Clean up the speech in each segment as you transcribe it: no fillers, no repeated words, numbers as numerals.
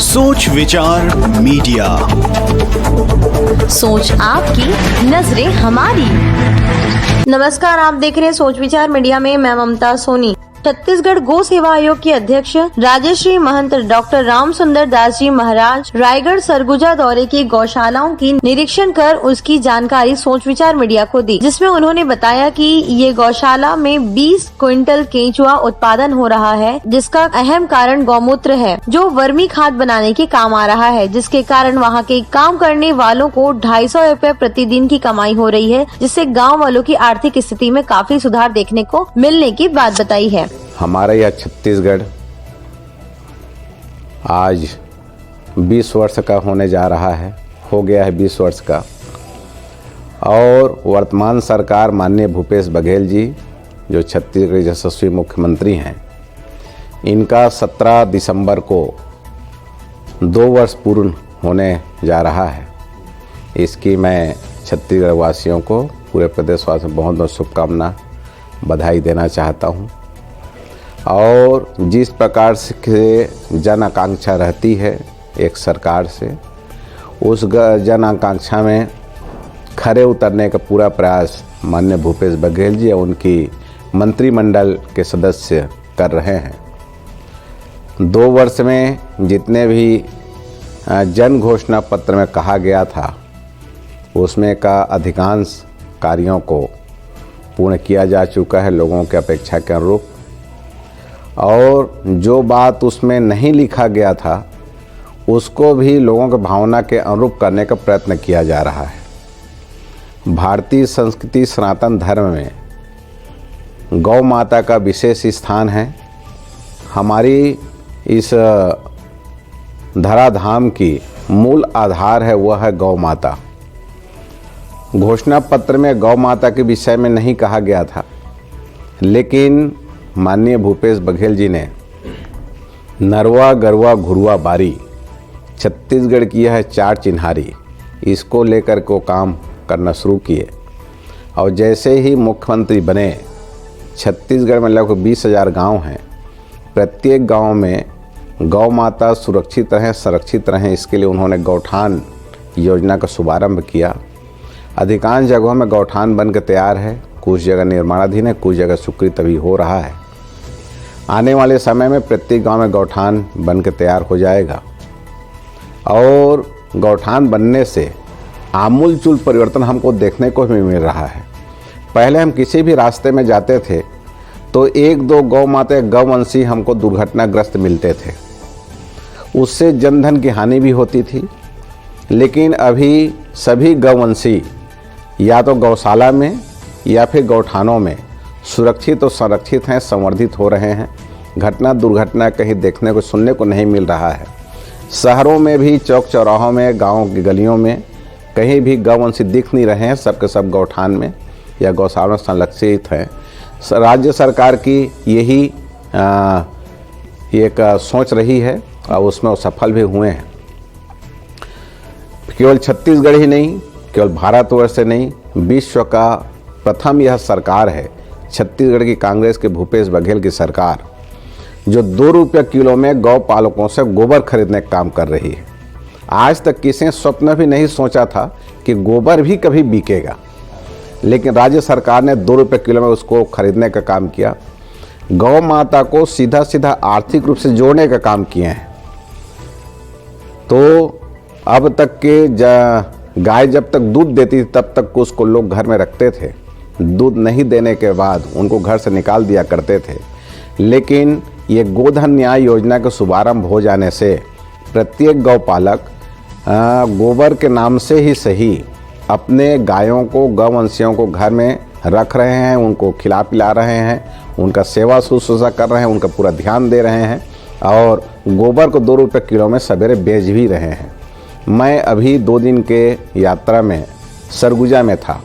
सोच विचार मीडिया, सोच आपकी, नजरें हमारी। नमस्कार, आप देख रहे हैं सोच विचार मीडिया में मैं ममता सोनी। छत्तीसगढ़ गौ सेवा आयोग के अध्यक्ष राजश्री महंत डॉक्टर राम सुंदर दास जी महाराज रायगढ़ सरगुजा दौरे की गौशालाओं की निरीक्षण कर उसकी जानकारी सोच विचार मीडिया को दी, जिसमें उन्होंने बताया कि ये गौशाला में 20 क्विंटल केंचुआ उत्पादन हो रहा है, जिसका अहम कारण गौमूत्र है, जो वर्मी खाद बनाने के काम आ रहा है, जिसके कारण वहाँ के काम करने वालों को 250 रुपए प्रतिदिन की कमाई हो रही है, जिससे गाँव वालों की आर्थिक स्थिति में काफी सुधार देखने को मिलने की बात बताई है। हमारा यह छत्तीसगढ़ आज 20 वर्ष का होने जा रहा है, हो गया है 20 वर्ष का। और वर्तमान सरकार माननीय भूपेश बघेल जी, जो छत्तीसगढ़ के यशस्वी मुख्यमंत्री हैं, इनका 17 दिसंबर को 2 वर्ष पूर्ण होने जा रहा है। इसकी मैं छत्तीसगढ़ वासियों को, पूरे प्रदेशवासियों को बहुत बहुत शुभकामना, बधाई देना चाहता हूँ। और जिस प्रकार से जन आकांक्षा रहती है एक सरकार से, उस जन आकांक्षा में खरे उतरने का पूरा प्रयास माननीय भूपेश बघेल जी और उनकी मंत्रिमंडल के सदस्य कर रहे हैं। 2 वर्ष में जितने भी जन घोषणा पत्र में कहा गया था, उसमें का अधिकांश कार्यों को पूर्ण किया जा चुका है लोगों की अपेक्षा के अनुरूप। और जो बात उसमें नहीं लिखा गया था, उसको भी लोगों की भावना के अनुरूप करने का प्रयत्न किया जा रहा है। भारतीय संस्कृति सनातन धर्म में गौ माता का विशेष स्थान है। हमारी इस धराधाम की मूल आधार है, वह है गौ माता। घोषणा पत्र में गौ माता के विषय में नहीं कहा गया था, लेकिन माननीय भूपेश बघेल जी ने नरवा गरवा घुरवा बारी, छत्तीसगढ़ की यह 4 चिन्हारी, इसको लेकर को काम करना शुरू किए। और जैसे ही मुख्यमंत्री बने, छत्तीसगढ़ में लगभग 20,000 गांव हैं। प्रत्येक गांव में गौ माता सुरक्षित रहें, संरक्षित रहें, इसके लिए उन्होंने गौठान योजना का शुभारंभ किया। अधिकांश जगहों में गौठान बन के तैयार है, कुछ जगह निर्माणाधीन है, कुछ जगह स्वीकृत अभी हो रहा है। आने वाले समय में प्रत्येक गांव में गौठान बन के तैयार हो जाएगा। और गौठान बनने से आमूलचूल परिवर्तन हमको देखने को भी मिल रहा है। पहले हम किसी भी रास्ते में जाते थे तो 1-2 गौ माता गौवंशी हमको दुर्घटनाग्रस्त मिलते थे, उससे जनधन की हानि भी होती थी। लेकिन अभी सभी गौवंशी या तो गौशाला में या फिर गौठानों में सुरक्षित और संरक्षित हैं, संवर्धित हो रहे हैं। घटना दुर्घटना कहीं देखने को सुनने को नहीं मिल रहा है। शहरों में भी चौक चौराहों में, गाँव की गलियों में कहीं भी गौवंशी दिख नहीं रहे हैं। सबके सब गौठान में या गौशाला में संरक्षित हैं। राज्य सरकार की यही एक सोच रही है और उसमें वो सफल भी हुए हैं। केवल छत्तीसगढ़ ही नहीं, केवल भारतवर्ष से नहीं, विश्व का प्रथम यह सरकार है, छत्तीसगढ़ की कांग्रेस के भूपेश बघेल की सरकार, जो 2 रुपये किलो में गौ पालकों से गोबर खरीदने का काम कर रही है। आज तक किसी ने स्वप्न भी नहीं सोचा था कि गोबर भी कभी बिकेगा, लेकिन राज्य सरकार ने 2 रुपये किलो में उसको खरीदने का काम किया। गौ माता को सीधा सीधा आर्थिक रूप से जोड़ने का काम किए हैं। तो अब तक के गाय जब तक दूध देती थी तब तक उसको लोग घर में रखते थे, दूध नहीं देने के बाद उनको घर से निकाल दिया करते थे। लेकिन ये गोधन न्याय योजना के शुभारंभ हो जाने से प्रत्येक गौपालक गोबर के नाम से ही सही अपने गायों को, गौवंशियों को घर में रख रहे हैं, उनको खिला पिला रहे हैं, उनका सेवा शुश्रूषा कर रहे हैं, उनका पूरा ध्यान दे रहे हैं और गोबर को 2 रुपये किलो में सवेरे बेच भी रहे हैं। मैं अभी 2 दिन के यात्रा में सरगुजा में था।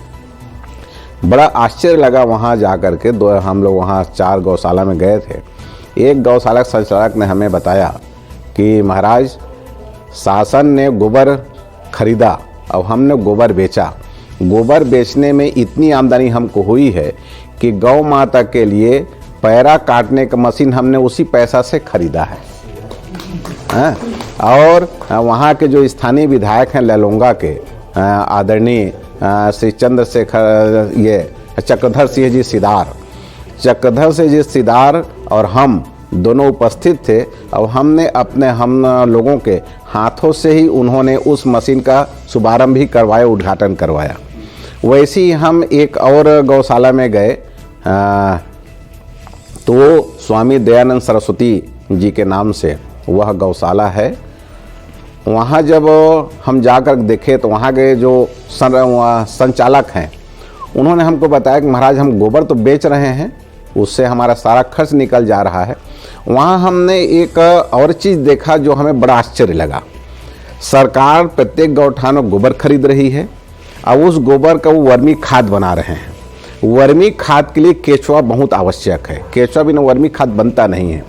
बड़ा आश्चर्य लगा वहाँ जा कर के। हम लोग वहाँ 4 गौशाला में गए थे। एक गौशाला संचालक ने हमें बताया कि महाराज, शासन ने गोबर खरीदा और हमने गोबर बेचा। गोबर बेचने में इतनी आमदनी हमको हुई है कि गौ माता के लिए पैरा काटने का मशीन हमने उसी पैसा से खरीदा है। हाँ? और वहाँ के जो स्थानीय विधायक हैं ललोंगा के आदरणीय श्री चंद्रशेखर ये चक्रधर सिंह जी सिदार और हम दोनों उपस्थित थे। और हमने हम लोगों के हाथों से ही उन्होंने उस मशीन का शुभारंभ भी करवाया, उद्घाटन करवाया। वैसे ही हम एक और गौशाला में गए तो स्वामी दयानंद सरस्वती जी के नाम से वह गौशाला है। वहाँ जब हम जाकर देखे तो वहाँ के जो संचालक हैं उन्होंने हमको बताया कि महाराज हम गोबर तो बेच रहे हैं, उससे हमारा सारा खर्च निकल जा रहा है। वहाँ हमने एक और चीज़ देखा जो हमें बड़ा आश्चर्य लगा। सरकार प्रत्येक गौठान में गोबर खरीद रही है और उस गोबर का वो वर्मी खाद बना रहे हैं। वर्मी खाद के लिए केचुआ बहुत आवश्यक है, केचुआ बिना वर्मी खाद बनता नहीं है।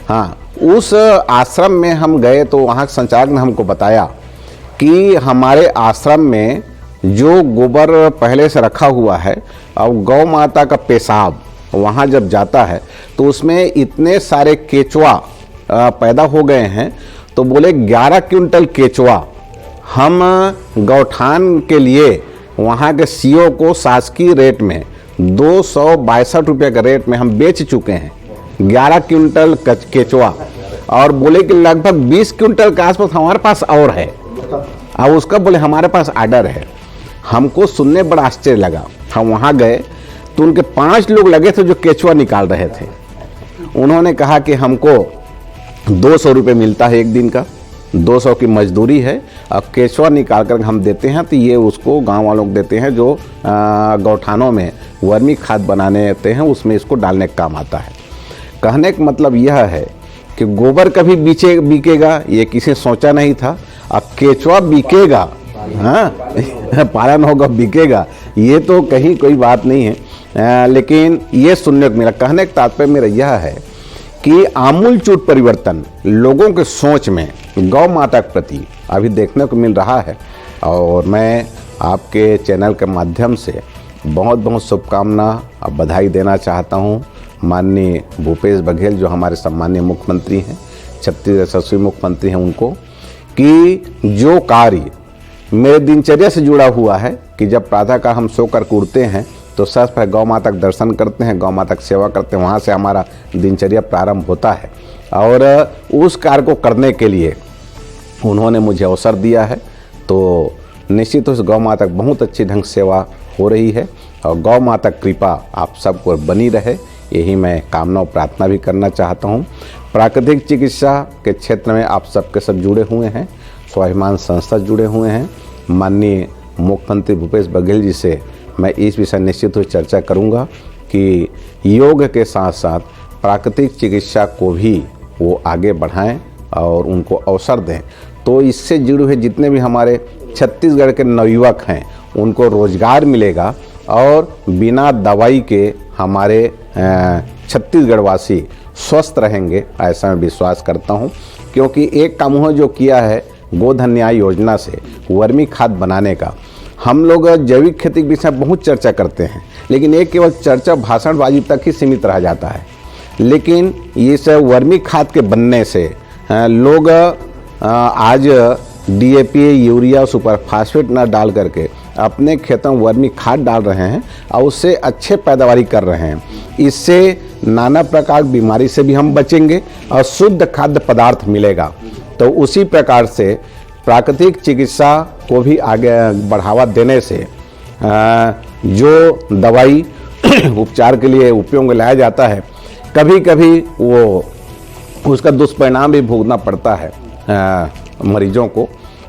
हाँ, उस आश्रम में हम गए तो वहाँ के संचालक ने हमको बताया कि हमारे आश्रम में जो गोबर पहले से रखा हुआ है और गौ माता का पेशाब वहाँ जब जाता है तो उसमें इतने सारे केचुआ पैदा हो गए हैं। तो बोले 11 क्विंटल केचुआ हम गौठान के लिए वहाँ के सीओ को शासकीय रेट में 262 रुपये के रेट में हम बेच चुके हैं, 11 क्विंटल केचुआ। और बोले कि लगभग 20 क्विंटल के आसपास हमारे पास और है, और उसका बोले हमारे पास आर्डर है। हमको सुनने बड़ा आश्चर्य लगा। हम वहाँ गए तो उनके 5 लोग लगे थे जो केचुआ निकाल रहे थे। उन्होंने कहा कि हमको 200 रुपये मिलता है एक दिन का, 200 की मजदूरी है, अब केचुआ निकाल कर हम देते हैं तो ये उसको गांव वालों को देते हैं जो गौठानों में वर्मी खाद बनाने आते हैं, उसमें इसको डालने का काम आता है। कहने का मतलब यह है कि गोबर कभी बिकेगा ये किसी सोचा नहीं था, अब केचुआ बिकेगा, हाँ पालन होगा बिकेगा, ये तो कहीं कोई बात नहीं है। लेकिन ये सुनने को मिला। कहने का तात्पर्य मेरा यह है कि आमूलचूल परिवर्तन लोगों के सोच में गौ माता के प्रति अभी देखने को मिल रहा है। और मैं आपके चैनल के माध्यम से बहुत बहुत शुभकामना और बधाई देना चाहता हूँ माननीय भूपेश बघेल जो हमारे सम्मानीय मुख्यमंत्री हैं, छत्तीसगढ़ यशस्वी मुख्यमंत्री हैं, उनको कि जो कार्य मेरे दिनचर्या से जुड़ा हुआ है कि जब प्रातःकाल हम सोकर उठते हैं तो सबसे पहले गौ माता का दर्शन करते हैं, गौ माता की सेवा करते हैं, वहाँ से हमारा दिनचर्या प्रारंभ होता है। और उस कार्य को करने के लिए उन्होंने मुझे अवसर दिया है, तो निश्चित उस गौ माता की बहुत अच्छी ढंग से सेवा हो रही है। और गौ माता की कृपा आप सबको बनी रहे, यही मैं कामना और प्रार्थना भी करना चाहता हूँ। प्राकृतिक चिकित्सा के क्षेत्र में आप सबके सब जुड़े हुए हैं, स्वाभिमान संस्था जुड़े हुए हैं। माननीय मुख्यमंत्री भूपेश बघेल जी से मैं इस विषय निश्चित रूप से चर्चा करूंगा कि योग के साथ साथ प्राकृतिक चिकित्सा को भी वो आगे बढ़ाएं और उनको अवसर दें, तो इससे जुड़े हुए जितने भी हमारे छत्तीसगढ़ के नवयुवक हैं उनको रोजगार मिलेगा और बिना दवाई के हमारे छत्तीसगढ़ वासी स्वस्थ रहेंगे, ऐसा मैं विश्वास करता हूं। क्योंकि एक काम उन्होंने जो किया है गोधन न्याय योजना से वर्मी खाद बनाने का, हम लोग जैविक खेती के विषय में बहुत चर्चा करते हैं, लेकिन ये केवल चर्चा भाषणबाजी तक ही सीमित रह जाता है। लेकिन इस वर्मी खाद के बनने से लोग आज डीएपी, यूरिया, सुपर फास्फेट न डाल करके अपने खेतों में वर्मी खाद डाल रहे हैं और उससे अच्छे पैदावारी कर रहे हैं। इससे नाना प्रकार की बीमारी से भी हम बचेंगे और शुद्ध खाद्य पदार्थ मिलेगा। तो उसी प्रकार से प्राकृतिक चिकित्सा को भी आगे बढ़ावा देने से जो दवाई उपचार के लिए उपयोग में लाया जाता है, कभी कभी वो उसका दुष्परिणाम भी भोगना पड़ता है मरीजों को।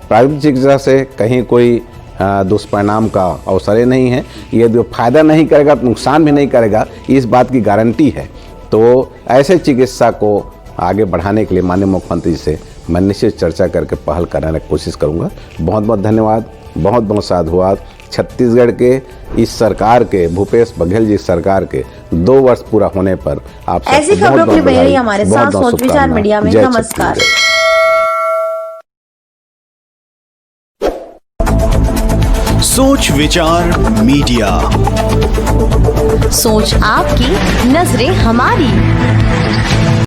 प्राकृतिक चिकित्सा से कहीं कोई दुष्परिणाम का अवसर नहीं है, ये जो फायदा नहीं करेगा तो नुकसान भी नहीं करेगा, इस बात की गारंटी है। तो ऐसे चिकित्सा को आगे बढ़ाने के लिए माननीय मुख्यमंत्री से मैं निश्चित चर्चा करके पहल कराने की कोशिश करूंगा। बहुत बहुत धन्यवाद, बहुत बहुत साधुवाद। छत्तीसगढ़ के इस सरकार के, भूपेश बघेल जी सरकार के 2 वर्ष पूरा होने पर आप ऐसी खबरों की बहरी हमारे साथ सोच विचार मीडिया में। नमस्कार। सोच विचार मीडिया, सोच आपकी, नजरें हमारी।